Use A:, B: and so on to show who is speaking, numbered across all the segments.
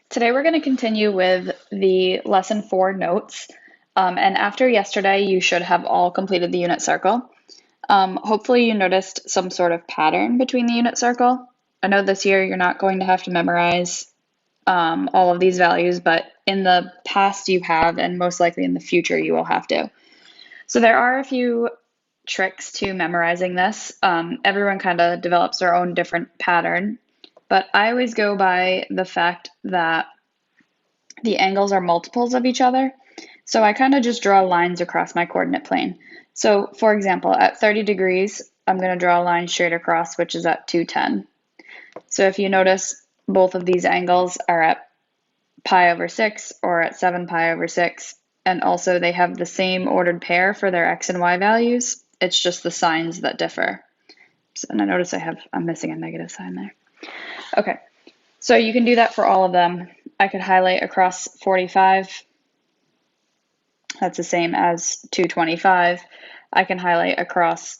A: Today we're going to continue with the lesson 4 notes. And after yesterday, you should have all completed the unit circle. Hopefully you noticed some sort of pattern between the unit circle. I know this year you're not going to have to memorize all of these values, but in the past you have, and most likely in the future you will have to. So there are a few tricks to memorizing this. Everyone kind of develops their own different pattern, but I always go by the fact that the angles are multiples of each other. So I kind of just draw lines across my coordinate plane. So for example, at 30 degrees, I'm going to draw a line straight across, which is at 210. So if you notice, both of these angles are at pi over 6 or at 7 pi over 6. And also they have the same ordered pair for their x and y values. It's just the signs that differ. And I notice I'm missing a negative sign there. Okay, so you can do that for all of them. I could highlight across 45. That's the same as 225. I can highlight across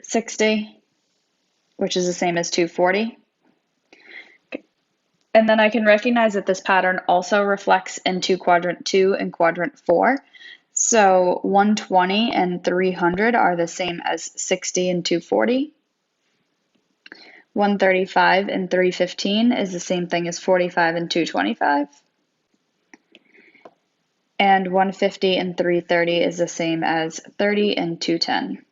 A: 60, which is the same as 240. Okay. And then I can recognize that this pattern also reflects into quadrant 2 and quadrant 4. So 120 and 300 are the same as 60 and 240. 135 and 315 is the same thing as 45 and 225. And 150 and 330 is the same as 30 and 210.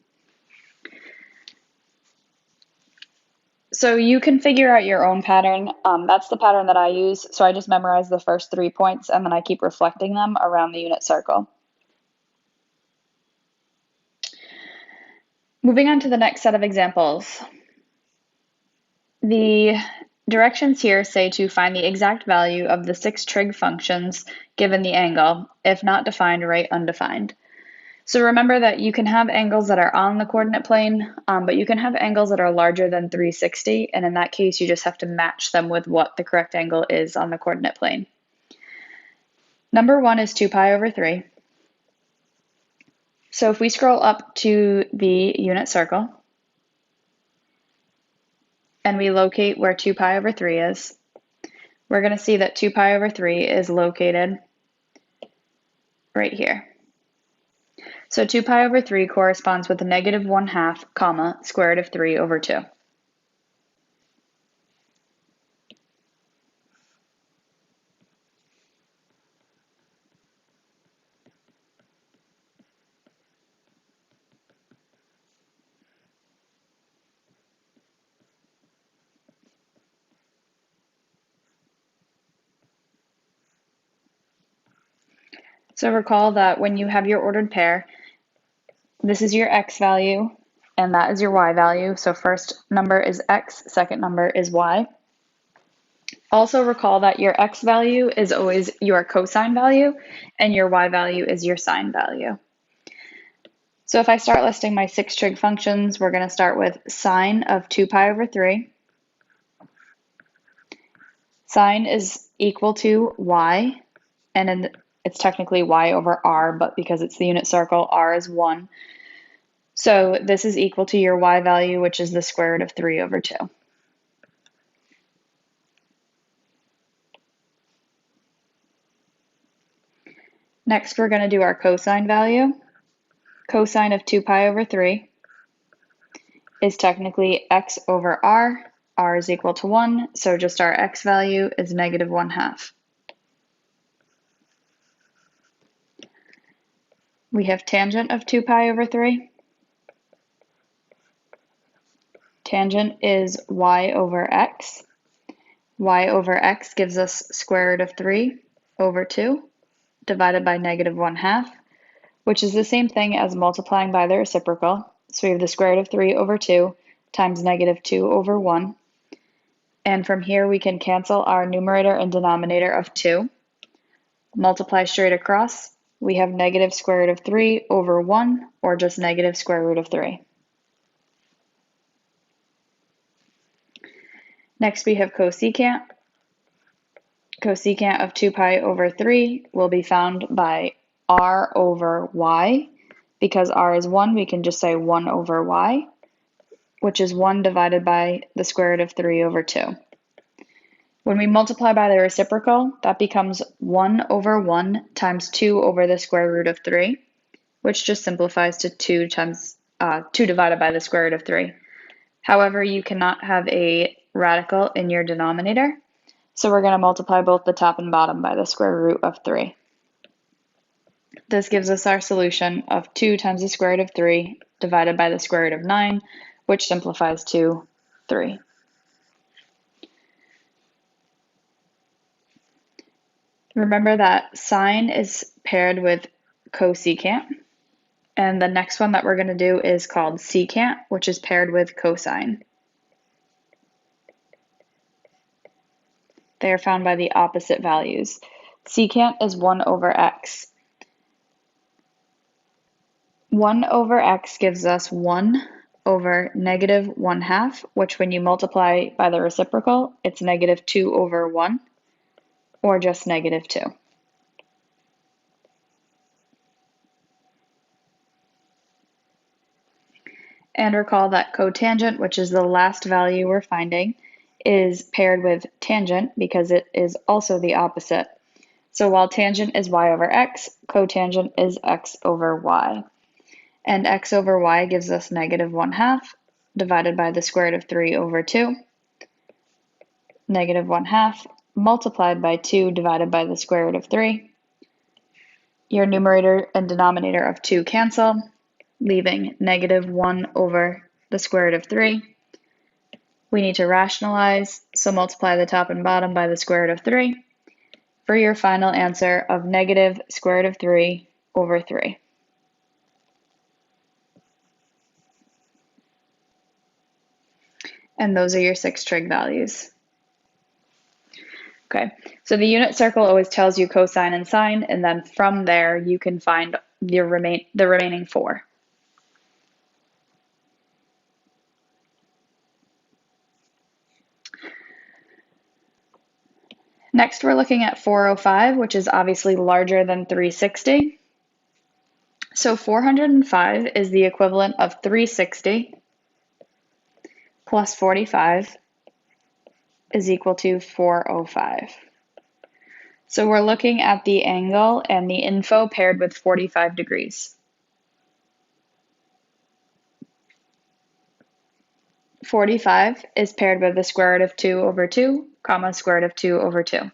A: So you can figure out your own pattern. That's the pattern that I use. So I just memorize the first 3 points and then I keep reflecting them around the unit circle. Moving on to the next set of examples. The directions here say to find the exact value of the 6 trig functions given the angle. If not defined, write undefined. So remember that you can have angles that are on the coordinate plane, but you can have angles that are larger than 360, and in that case you just have to match them with what the correct angle is on the coordinate plane. Number 1 is 2 pi over 3. So if we scroll up to the unit circle, and we locate where 2 pi over 3 is, we're going to see that 2 pi over 3 is located right here. So 2 pi over 3 corresponds with the negative 1/2, comma, square root of 3 over 2. So recall that when you have your ordered pair, this is your x value and that is your y value. So first number is x, second number is y. Also recall that your x value is always your cosine value and your y value is your sine value. So if I start listing my 6 trig functions, we're going to start with sine of 2 pi over 3. Sine is equal to y, and it's technically y over r, but because it's the unit circle, r is 1. So this is equal to your y value, which is the square root of 3 over 2. Next, we're going to do our cosine value. Cosine of 2 pi over 3 is technically x over r is equal to 1, so just our x value is negative 1/2. We have tangent of 2 pi over 3. Tangent is y over x. Y over x gives us square root of 3 over 2 divided by negative 1/2, which is the same thing as multiplying by the reciprocal. So we have the square root of 3 over 2 times negative 2 over 1. And from here we can cancel our numerator and denominator of 2. Multiply straight across, we have negative square root of 3 over 1, or just negative square root of 3. Next we have cosecant. Cosecant of 2 pi over 3 will be found by r over y. Because r is 1, we can just say 1 over y, which is 1 divided by the square root of 3 over 2. When we multiply by the reciprocal, that becomes 1 over 1 times 2 over the square root of 3, which just simplifies to 2 divided by the square root of 3. However, you cannot have a radical in your denominator, so we're going to multiply both the top and bottom by the square root of 3. This gives us our solution of 2 times the square root of 3 divided by the square root of 9, which simplifies to 3. Remember that sine is paired with cosecant, and the next one that we're going to do is called secant, which is paired with cosine. They are found by the opposite values. Secant is 1 over x. 1 over x gives us 1 over negative 1/2, which when you multiply by the reciprocal, it's negative 2 over 1, or just negative 2. And recall that cotangent, which is the last value we're finding, is paired with tangent because it is also the opposite. So while tangent is y over x, cotangent is x over y. And x over y gives us negative 1/2 divided by the square root of 3 over 2. Negative 1/2 multiplied by 2 divided by the square root of 3. Your numerator and denominator of 2 cancel, leaving negative 1 over the square root of 3. We need to rationalize, so multiply the top and bottom by the square root of 3 for your final answer of negative square root of 3 over 3. And those are your 6 trig values. Okay, so the unit circle always tells you cosine and sine, and then from there you can find the remaining 4. Next, we're looking at 405, which is obviously larger than 360. So 405 is the equivalent of 360 plus 45 is equal to 405. So we're looking at the angle and the info paired with 45 degrees. 45 is paired with the square root of 2 over 2, comma, square root of 2 over 2.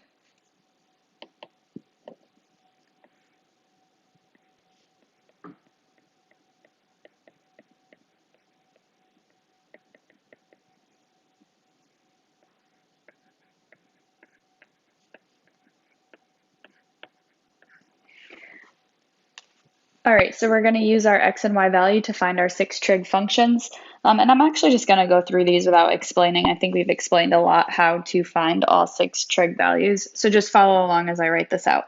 A: All right, so we're going to use our x and y value to find our 6 trig functions. And I'm actually just going to go through these without explaining. I think we've explained a lot how to find all 6 trig values. So just follow along as I write this out.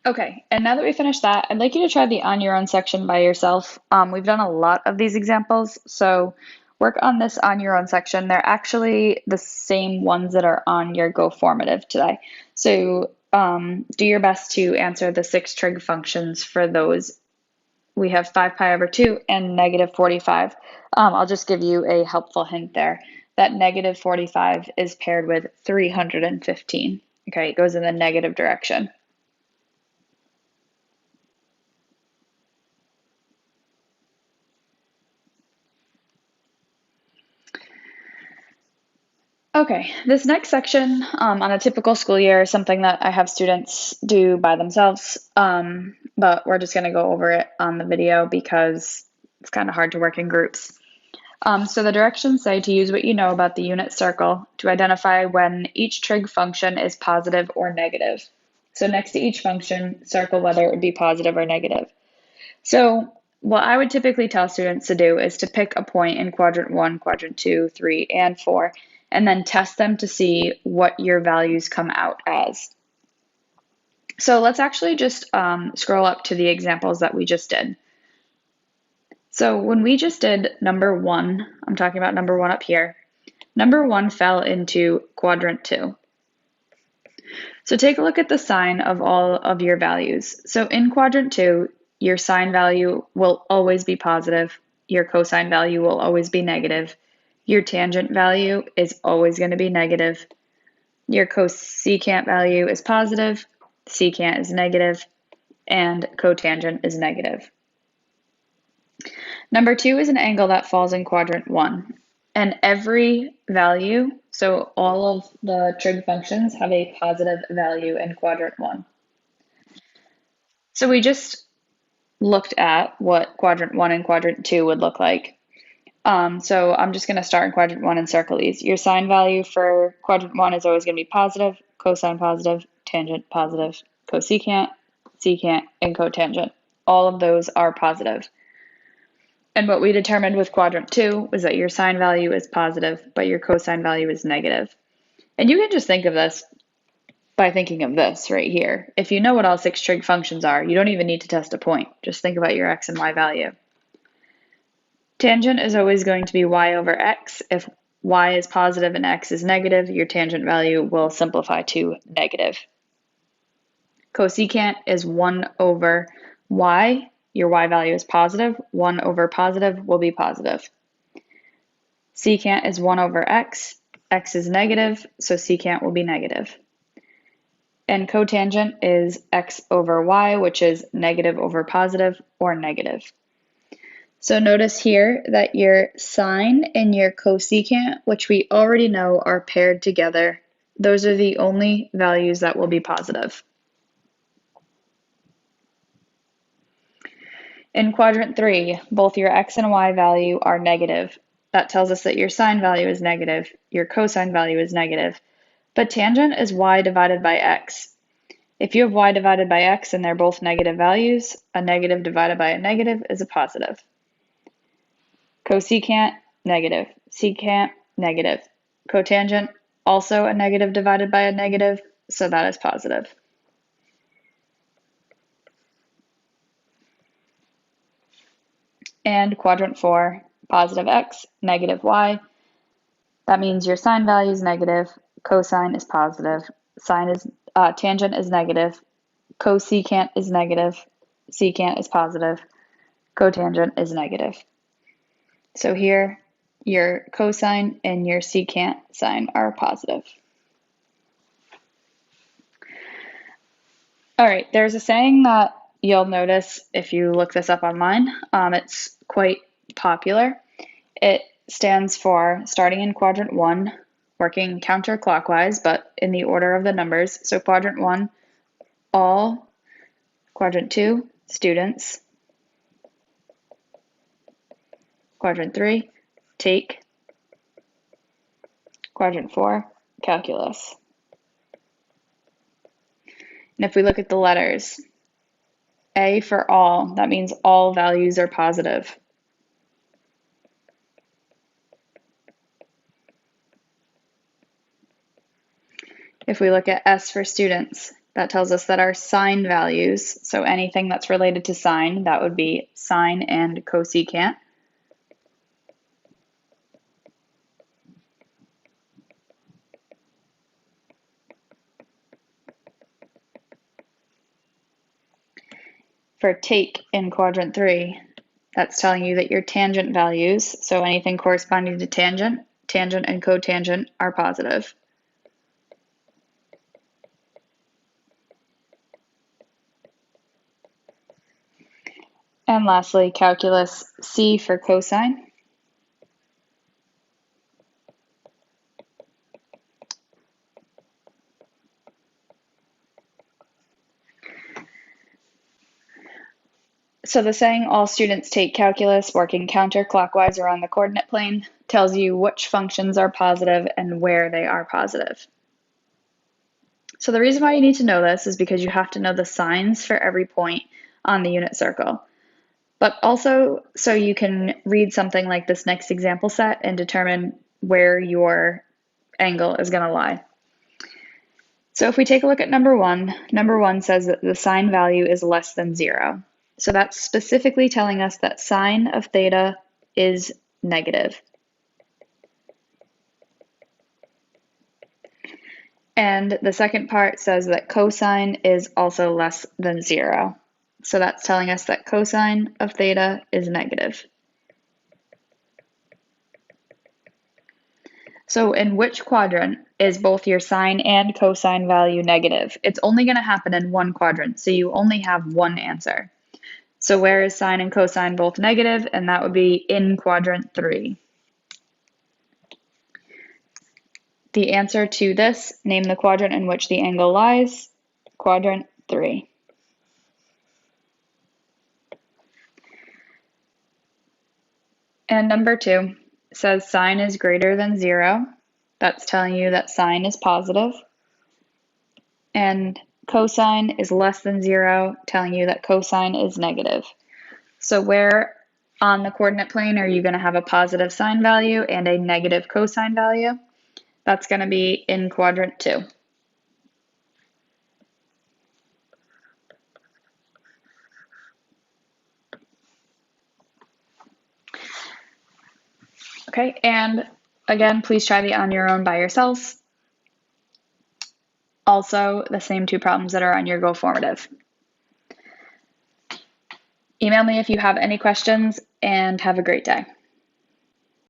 A: Okay, and now that we finished that, I'd like you to try the on your own section by yourself. We've done a lot of these examples, so work on this on your own section. They're actually the same ones that are on your Go formative today. So do your best to answer the 6 trig functions for those. We have 5 pi over 2 and negative 45. I'll just give you a helpful hint there. That negative 45 is paired with 315. Okay, it goes in the negative direction. Okay, this next section on a typical school year is something that I have students do by themselves, but we're just going to go over it on the video because it's kind of hard to work in groups. So the directions say to use what you know about the unit circle to identify when each trig function is positive or negative. So next to each function, circle whether it would be positive or negative. So what I would typically tell students to do is to pick a point in quadrant 1, quadrant 2, 3, and 4, and then test them to see what your values come out as. So let's actually just scroll up to the examples that we just did. So when we just did number 1, I'm talking about number 1 up here, number 1 fell into quadrant 2. So take a look at the sign of all of your values. So in quadrant 2, your sign value will always be positive. Your cosine value will always be negative. Your tangent value is always going to be negative. Your cosecant value is positive. Secant is negative. And cotangent is negative. Number 2 is an angle that falls in quadrant 1. And every value, so all of the trig functions have a positive value in quadrant 1. So we just looked at what quadrant 1 and quadrant 2 would look like. So I'm just going to start in quadrant 1 and circle these. Your sine value for quadrant 1 is always going to be positive, cosine positive, tangent positive, cosecant, secant, and cotangent. All of those are positive. And what we determined with quadrant 2 was that your sine value is positive, but your cosine value is negative. And you can just think of this by thinking of this right here. If you know what all 6 trig functions are, you don't even need to test a point. Just think about your x and y value. Tangent is always going to be y over x. If y is positive and x is negative, your tangent value will simplify to negative. Cosecant is 1 over y. Your y value is positive. 1 over positive will be positive. Secant is 1 over x. X is negative, so secant will be negative. And cotangent is x over y, which is negative over positive or negative. So notice here that your sine and your cosecant, which we already know are paired together, those are the only values that will be positive. In quadrant 3, both your x and y value are negative. That tells us that your sine value is negative, your cosine value is negative, but tangent is y divided by x. If you have y divided by x and they're both negative values, a negative divided by a negative is a positive. Cosecant, negative. Secant, negative. Cotangent, also a negative divided by a negative, so that is positive. And quadrant 4, positive x, negative y. That means your sine value is negative, cosine is positive, tangent is negative, cosecant is negative, secant is positive, cotangent is negative. So here, your cosine and your secant sign are positive. All right, there's a saying that you'll notice if you look this up online. It's quite popular. It stands for starting in quadrant 1, working counterclockwise, but in the order of the numbers. So quadrant 1, all. Quadrant 2, students. Quadrant 3, take. Quadrant 4, calculus. And if we look at the letters, A for all, that means all values are positive. If we look at S for students, That tells us that our sine values, so anything that's related to sine, that would be sine and cosecant. For take in quadrant 3, that's telling you that your tangent values, so anything corresponding to tangent, tangent and cotangent, are positive. And lastly, calculus C for cosine. So the saying all students take calculus working counterclockwise around the coordinate plane tells you which functions are positive and where they are positive. So the reason why you need to know this is because you have to know the signs for every point on the unit circle. But also so you can read something like this next example set and determine where your angle is going to lie. So if we take a look at number one says that the sine value is less than 0. So that's specifically telling us that sine of theta is negative. And the second part says that cosine is also less than 0. So that's telling us that cosine of theta is negative. So in which quadrant is both your sine and cosine value negative? It's only going to happen in one quadrant, so you only have one answer. So where is sine and cosine both negative? And that would be in quadrant 3. The answer to this, name the quadrant in which the angle lies, quadrant 3. And number 2 says sine is greater than 0. That's telling you that sine is positive. And cosine is less than 0, telling you that cosine is negative. So where on the coordinate plane are you going to have a positive sine value and a negative cosine value? That's going to be in quadrant 2. Okay, and again, please try the on your own by yourselves. Also, the same 2 problems that are on your Go formative. Email me if you have any questions, and have a great day.